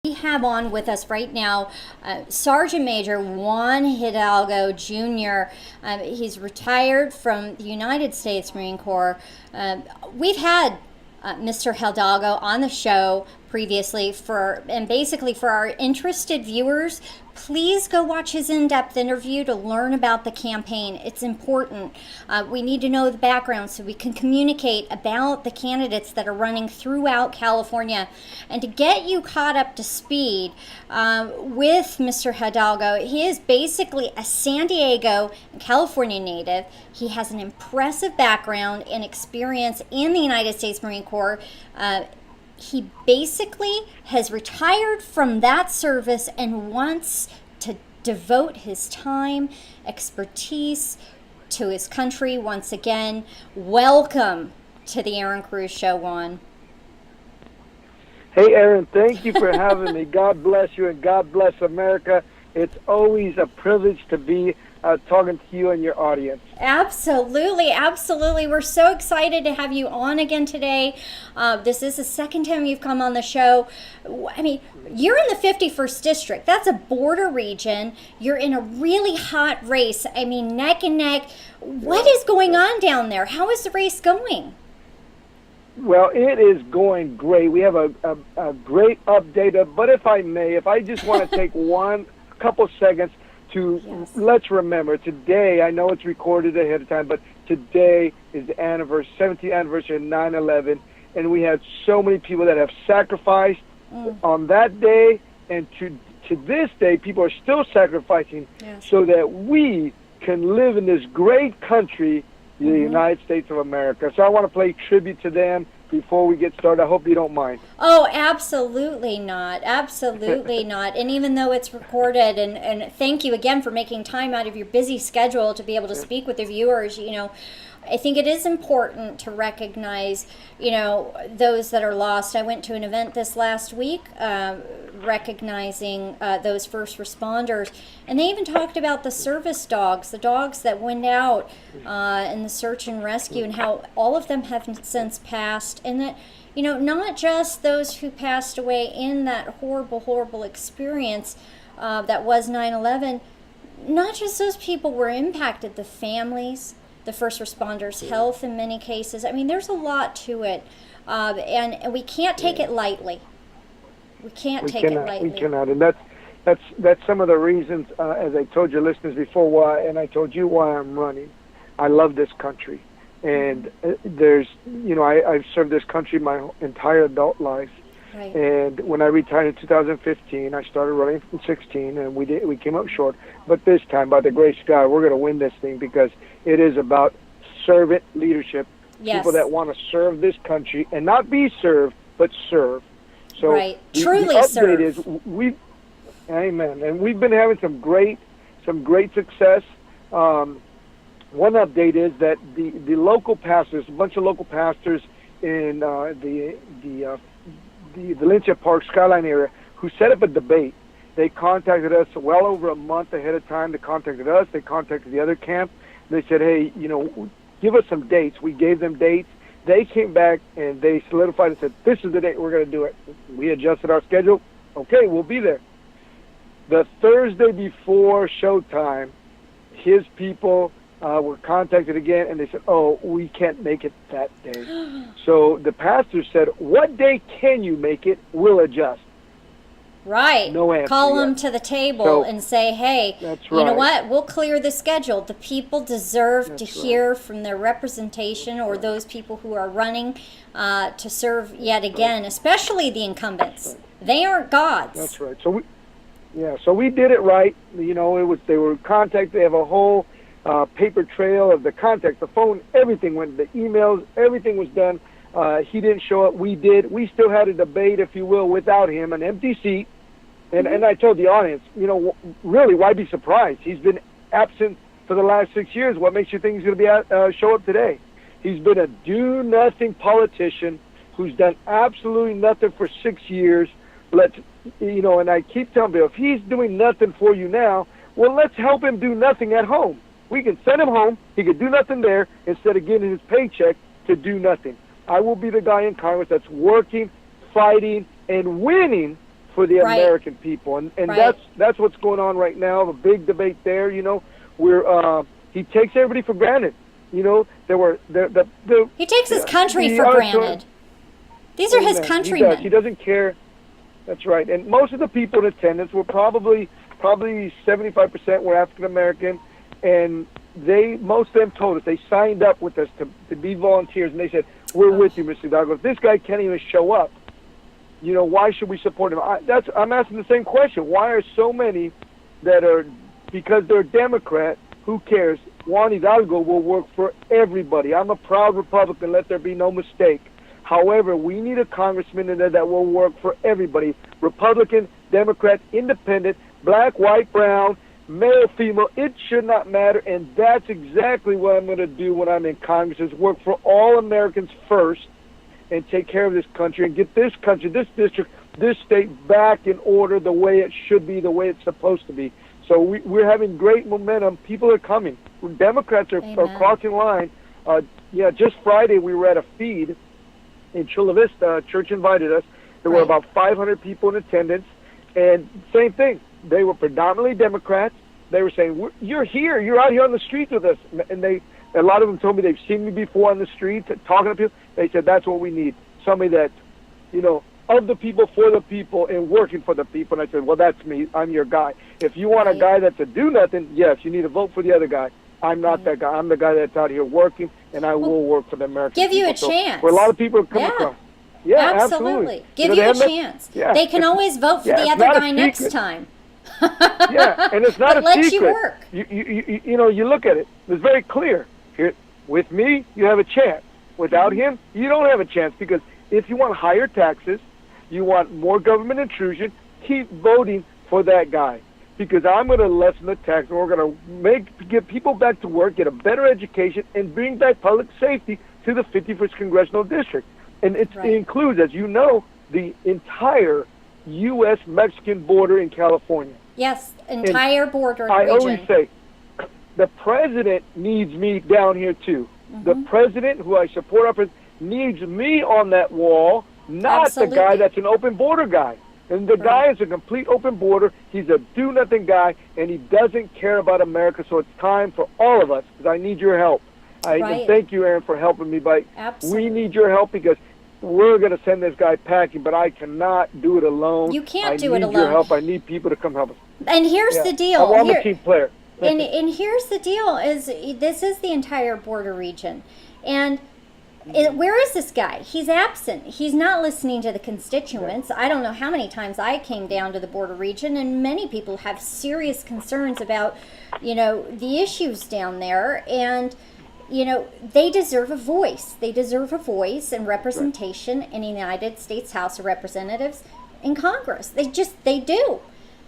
We have on with us right now Sergeant Major Juan Hidalgo Jr. He's retired from the United States Marine Corps. We've had Mr. Hidalgo on the show previously and basically for our interested viewers, please go watch his in-depth interview to learn about the campaign. It's important. We need to know the background so we can communicate about the candidates that are running throughout California. And to get you caught up to speed with Mr. Hidalgo, he is basically a San Diego, California native. He has an impressive background and experience in the United States Marine Corps. He basically has retired from that service and wants to devote his time, expertise to his country once again. Welcome to the Erin Cruz Show, Juan. Hey, Erin, thank you for having me. God bless you and God bless America. It's always a privilege to be talking to you and your audience. Absolutely, absolutely. We're so excited to have you on again today. This is the second time you've come on the show. I mean, you're in the 51st District. That's a border region. You're in a really hot race. I mean, neck and neck. What is going on down there? How is the race going? Well, it is going great. We have a great update. But if I may, if I just want to take couple seconds to let's remember today. I know it's recorded ahead of time, but today is the 17th anniversary of 9/11, and we have so many people that have sacrificed on that day, and to this day, people are still sacrificing so that we can live in this great country, the United States of America. So I want to play tribute to them before we get started. I hope you don't mind. Oh, absolutely not. Absolutely not. And even though it's recorded, and thank you again for making time out of your busy schedule to be able to speak with the viewers, I think it is important to recognize, those that are lost. I went to an event this last week recognizing those first responders, and they even talked about the service dogs, the dogs that went out in the search and rescue, and how all of them have since passed, and that, not just those who passed away in that horrible, horrible experience that was 9/11, not just those people were impacted, the families, the first responders' health in many cases. I mean, there's a lot to it, and we can't take it lightly. We cannot, and that's some of the reasons, as I told your listeners before, and I told you why I'm running. I love this country, and I've served this country my entire adult life. Right. And when I retired in 2015, I started running from 16, and we came up short. But this time, by the grace of God, we're going to win this thing because it is about servant leadership. Yes. People that want to serve this country and not be served, but serve. So right. Truly the update is amen. And we've been having some great success. One update is that the local pastors, a bunch of local pastors in the Valencia Park Skyline area, who set up a debate. They contacted us well over a month ahead of time. They contacted us. They contacted the other camp. They said, hey, give us some dates. We gave them dates. They came back and they solidified and said, this is the date we're going to do it. We adjusted our schedule. Okay, we'll be there. The Thursday before showtime, his people were contacted again, and they said, oh, we can't make it that day. So the pastor said, what day can you make it? We'll adjust. Right. No answer Call them yet. to the table and say, hey, you know what? We'll clear the schedule. The people deserve to hear from their representation or those people who are running to serve yet again, especially the incumbents. They aren't gods. That's right. So we did it right. They were contacted. They have a whole paper trail of the contact, the phone, everything went, the emails, everything was done. He didn't show up. We did. We still had a debate, if you will, without him, an empty seat. And I told the audience, really, why be surprised? He's been absent for the last 6 years. What makes you think he's going to be show up today? He's been a do-nothing politician who's done absolutely nothing for 6 years. And I keep telling people, if he's doing nothing for you now, well, let's help him do nothing at home. We can send him home. He could do nothing there instead of getting his paycheck to do nothing. I will be the guy in Congress that's working, fighting, and winning for the Right. American people, and Right. that's what's going on right now. A big debate there. Where he takes everybody for granted. There were the He takes his country the for other- granted. These are his Amen. countrymen. He doesn't care. That's right. And most of the people in attendance were probably 75% were African American, and most of them told us they signed up with us to be volunteers, and they said, "We're with you, Mr. Hidalgo. If this guy can't even show up, why should we support him?" I'm asking the same question. Why are so many that are, because they're Democrat, who cares? Juan Hidalgo will work for everybody. I'm a proud Republican, let there be no mistake. However, we need a congressman in there that will work for everybody. Republican, Democrat, Independent, black, white, brown, male, female, it should not matter, and that's exactly what I'm going to do when I'm in Congress, is work for all Americans first and take care of this country and get this country, this district, this state back in order the way it should be, the way it's supposed to be. So we're having great momentum. People are coming. Democrats are crossing line. Just Friday we were at a feed in Chula Vista. Church invited us. There were about 500 people in attendance, and same thing. They were predominantly Democrats. They were saying, "You're here. You're out here on the streets with us." And a lot of them told me they've seen me before on the streets talking to people. They said, "That's what we need. Somebody that, of the people, for the people, and working for the people." And I said, "Well, that's me. I'm your guy. If you want a guy that's a do-nothing, yes, you need to vote for the other guy. I'm not that guy. I'm the guy that's out here working, and I will work for the American give people." you a chance. Where a lot of people are coming from. Yeah, absolutely. Give you a chance. Yeah. They can always vote for the other guy next time. Yeah, and it's not But a let secret. you work. You look at it. It's very clear. Here, with me, you have a chance. Without him, you don't have a chance, because if you want higher taxes, you want more government intrusion, keep voting for that guy, because I'm going to lessen the tax, and we're going to get people back to work, get a better education, and bring back public safety to the 51st Congressional District. And it includes, as you know, the entire U.S.-Mexican border in California. Yes, entire border I region. always say, the president needs me down here too. The president, who I support up, needs me on that wall, not the guy that's an open border guy. And the guy is a complete open border. He's a do-nothing guy, and he doesn't care about America. So it's time for all of us, because I need your help. And thank you, Erin, for helping me. But we need your help, because we're going to send this guy packing, but I cannot do it alone. You can't do it alone. I need your help. I need people to come help us. And here's the deal. I'm a team player. And here's the deal: is this is the entire border region, and where is this guy? He's absent. He's not listening to the constituents. I don't know how many times I came down to the border region, and many people have serious concerns about, the issues down there, and they deserve a voice. They deserve a voice and representation in the United States House of Representatives, in Congress. They do.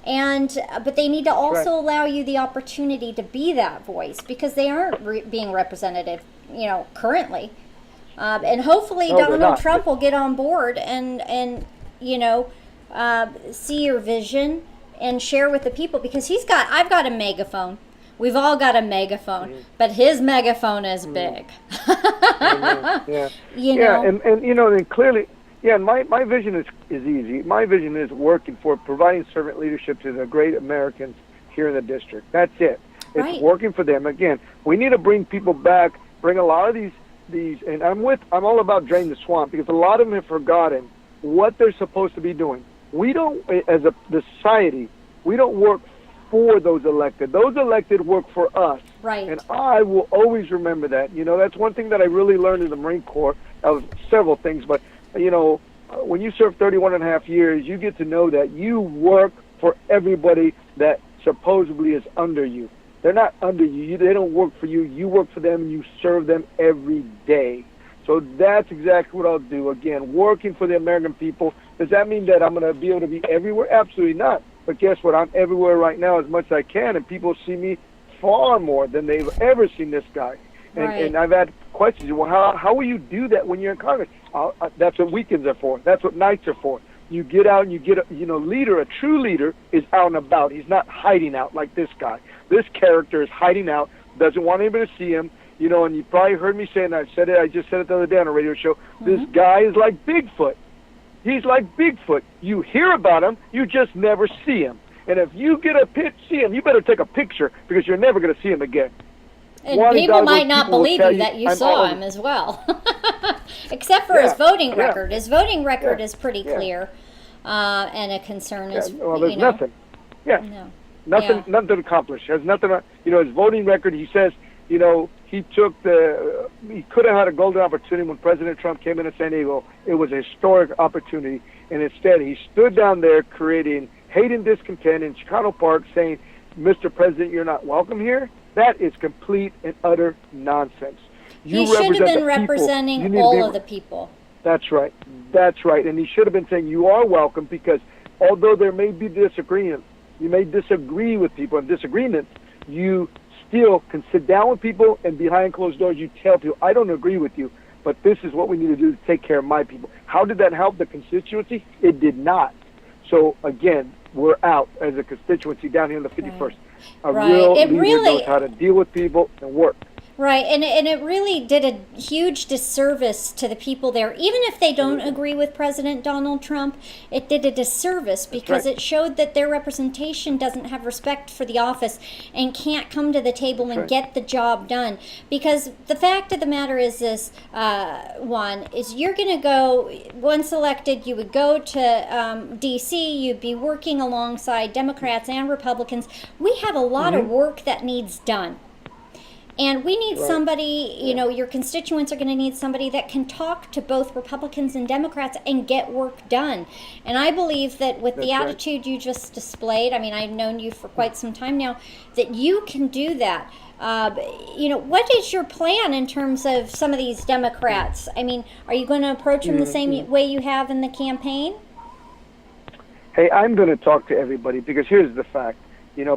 But they need to also allow you the opportunity to be that voice, because they aren't being represented, currently. And hopefully Donald Trump will get on board and see your vision and share with the people, because I've got a megaphone. We've all got a megaphone, but his megaphone is big. And clearly, my vision is easy. My vision is working for providing servant leadership to the great Americans here in the district. That's it. It's working for them. Again, we need to bring people back, bring a lot of these, and I'm all about drain the swamp, because a lot of them have forgotten what they're supposed to be doing. We don't, as the society, we don't work for those elected. Those elected work for us. Right. And I will always remember that. That's one thing that I really learned in the Marine Corps, of several things, but when you serve 31 and a half years, you get to know that you work for everybody that supposedly is under you. They're not under you. They don't work for you. You work for them, and you serve them every day. So that's exactly what I'll do. Again, working for the American people. Does that mean that I'm going to be able to be everywhere? Absolutely not. But guess what? I'm everywhere right now as much as I can, and people see me far more than they've ever seen this guy. And I've had questions. Well, how will you do that when you're in Congress? That's what weekends are for. That's what nights are for. You get out and you get leader. A true leader is out and about. He's not hiding out like this guy. This character is hiding out, doesn't want anybody to see him. And you probably heard me saying, I just said it the other day on a radio show, this guy is like Bigfoot. He's like Bigfoot. You hear about him, you just never see him. And if you get see him, you better take a picture because you're never going to see him again. And Juan people Hidalgo, might not people will believe tell you that you I'm saw always- him as well. Except for his voting record. His voting record Yeah. is pretty clear. And a concern is, well, there's you know, nothing. Yeah. No. Nothing, Yeah. nothing to accomplish. Has nothing. His voting record. He says, he took he could have had a golden opportunity when President Trump came into San Diego. It was a historic opportunity, and instead he stood down there creating hate and discontent in Chicano Park, saying, "Mr. President, you're not welcome here." That is complete and utter nonsense. He should have been represent the people. You representing need to all be- of the people. That's right. That's right. And he should have been saying, you are welcome, because although there may be disagreement, you may disagree with people and disagreements, you still can sit down with people, and behind closed doors you tell people, I don't agree with you, but this is what we need to do to take care of my people. How did that help the constituency? It did not. So again, we're out as a constituency down here in the 51st. A Right. real It leader really- knows how to deal with people and work. Right, and it really did a huge disservice to the people there. Even if they don't agree with President Donald Trump, it did a disservice because right. it showed that their representation doesn't have respect for the office and can't come to the table and right. get the job done. Because the fact of the matter is this, Juan, is you're going to go, once elected, you would go to D.C., you'd be working alongside Democrats and Republicans. We have a lot of work that needs done. And we need Right. somebody, your constituents are going to need somebody that can talk to both Republicans and Democrats and get work done. And I believe that with the That's right. attitude you just displayed, I mean, I've known you for quite some time now, that you can do that. What is your plan in terms of some of these Democrats? I mean, are you going to approach them the same way you have in the campaign? Hey, I'm going to talk to everybody, because here's the fact.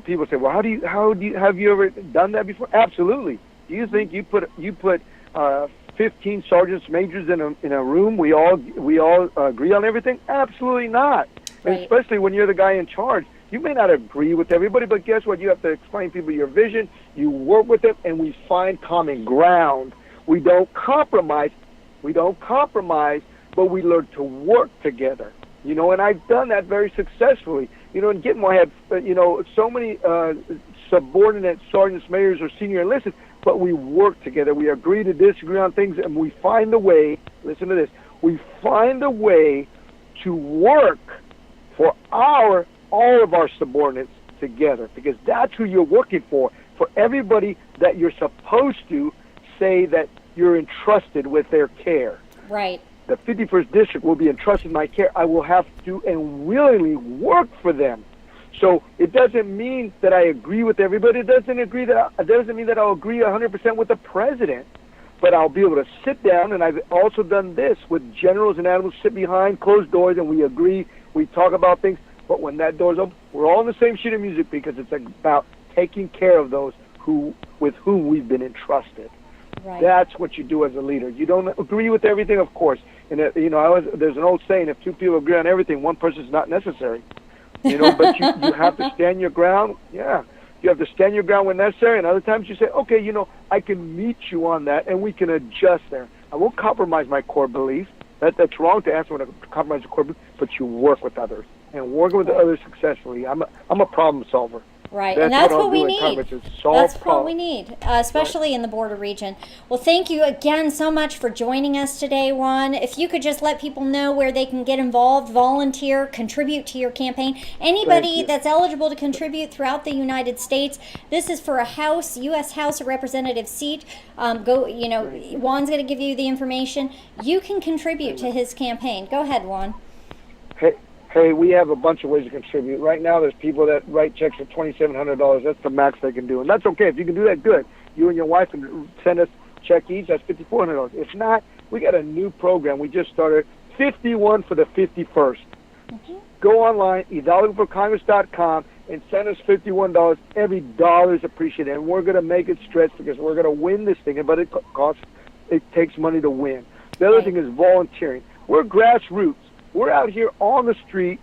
People say, "Well, have you ever done that before?" Absolutely. Do you think you put 15 sergeants majors in a room? We all agree on everything? Absolutely not. And Right. especially when you're the guy in charge, you may not agree with everybody, but guess what? You have to explain to people your vision. You work with them, and we find common ground. We don't compromise. But we learn to work together. And I've done that very successfully. In Gitmo, I had, so many subordinate sergeants, mayors, or senior enlisted, but we work together. We agree to disagree on things, and we find a way, listen to this, we find a way to work for all of our subordinates together, because that's who you're working for everybody that you're supposed to say that you're entrusted with their care. Right. The 51st District will be entrusted in my care. I will have to and willingly work for them. So it doesn't mean that I agree with everybody. It doesn't mean that I'll agree 100% with the president. But I'll be able to sit down, and I've also done this with generals and admirals, sit behind closed doors, and we agree, we talk about things. But when that door's open, we're all on the same sheet of music, because it's about taking care of those with whom we've been entrusted. Right. That's what you do as a leader. You don't agree with everything, of course. And there's an old saying: if two people agree on everything, one person's not necessary. But you have to stand your ground. Yeah, you have to stand your ground when necessary. And other times you say, okay, I can meet you on that, and we can adjust there. I won't compromise my core beliefs. That's wrong to ask someone to compromise your core beliefs. But you work with others, and working with others successfully. I'm a problem solver. Right, and that's what we need. That's what problems. we need, especially in the border region. Well, thank you again so much for joining us today, Juan. If you could just let people know where they can get involved, volunteer, contribute to your campaign. Anybody that's eligible to contribute throughout the United States. This is for a U.S. House of Representatives seat. Juan's going to give you the information. You can contribute to his campaign. Go ahead, Juan. Hey, we have a bunch of ways to contribute. Right now, there's people that write checks for $2,700. That's the max they can do, and that's okay. If you can do that, good. You and your wife can send us check each. That's $5,400. If not, we got a new program we just started, 51 for the 51st. Mm-hmm. Go online, HidalgoForCongress.com, and send us $51. Every dollar is appreciated, and we're going to make it stretch, because we're going to win this thing, but it takes money to win. The other thing is volunteering. We're grassroots. We're out here on the street.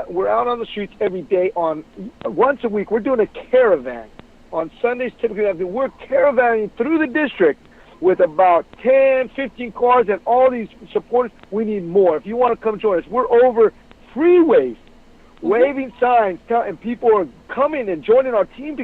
We're out on the streets every day. Once a week, we're doing a caravan. On Sundays, typically, we're caravanning through the district, with about 10, 15 cars and all these supporters. We need more. If you want to come join us, we're over freeways, waving signs, and people are coming and joining our team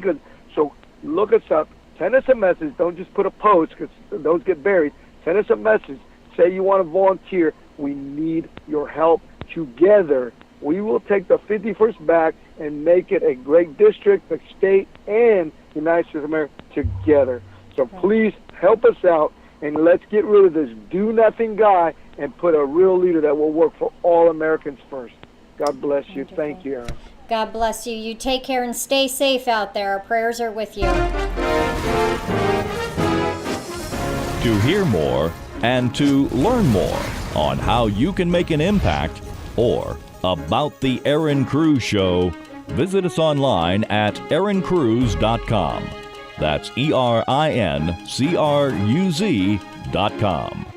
so look us up. Send us a message. Don't just put a post because those get buried. Send us a message. Say you want to volunteer. We need your help. Together, we will take the 51st back and make it a great district, a state, and United States of America together. So please help us out, and let's get rid of this do-nothing guy and put a real leader that will work for all Americans first. God bless you. Wonderful. Thank you, Erin. God bless you. You take care and stay safe out there. Our prayers are with you. To hear more and to learn more on how you can make an impact or about the Erin Cruz Show, visit us online at erincruz.com. That's ERINCRUZ.com.